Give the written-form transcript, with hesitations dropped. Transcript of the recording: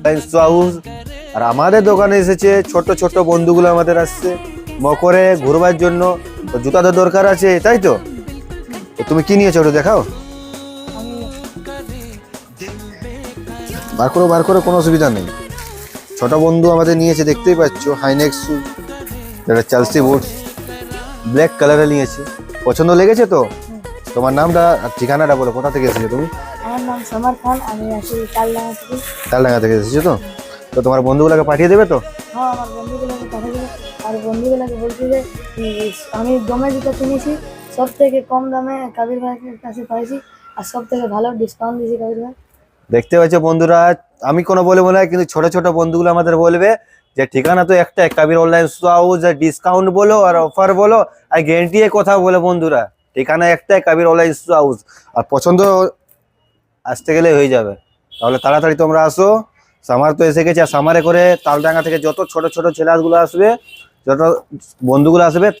House. আর আমাদের দোকানে এসেছে ছোট ছোট বন্ধুগুলো আমাদের আসছে মকরে ঘুরবার জন্য। তো জুতা তো দরকার আছে, তাই তো? তো তুমি কি নিয়েছো ওটা দেখাও। বার করো, কোনো অসুবিধা নেই। ছোট বন্ধু আমাদের নিয়েছে, দেখতেই পাচ্ছ, হাইনেক্স শু, এটা চেলসি বুটস, ব্ল্যাক কালারে নিয়েছে। পছন্দ লেগেছে তো? তোমার নামটা আর ঠিকানাটা বলো, কোথা থেকে এসেছো তুমি? আমার নাম সমর খান, আমি আছি তালডাঙ্গা থেকে। তালডাঙ্গা থেকে এসেছো তো? তো তোমার বন্ধুগুলোকে পাঠিয়ে দেবে তো? হ্যাঁ, আমার বন্ধুগুলোকে পাঠিয়ে দেবো। আর বন্ধুগুলোকে বলছি যে আমি দমে জুতো কিনেছি, সব থেকে কম দামে কাবির ভাইয়ের কাছে পাইছি, আর সব থেকে ভালো ডিসকাউন্ট দিয়েছি কাবির ভাই। দেখতে পাচ্ছ বন্ধুরা, আমি কোনো বলবো না, কিন্তু ছোট ছোট বন্ধুগুলো আমাদের বলবে যে ঠিকানা তো একটাই, কাবির অনলাইন হাউস। আর ডিসকাউন্ট বলো আর অফার বলো আর গ্যারেন্টি কথা বলে বন্ধুরা, ঠিকানা একটাই, কাবির অনলাইন হাউস। আর পছন্দ আসতে গেলে হয়ে যাবে। তাহলে তাড়াতাড়ি তোমরা আসো। সামার তো এসে গেছে, আর সামারে করে তালডাঙ্গা থেকে যত ছোট ছোট ছেলেগুলো আসবে, যত বন্ধুগুলো আসবে,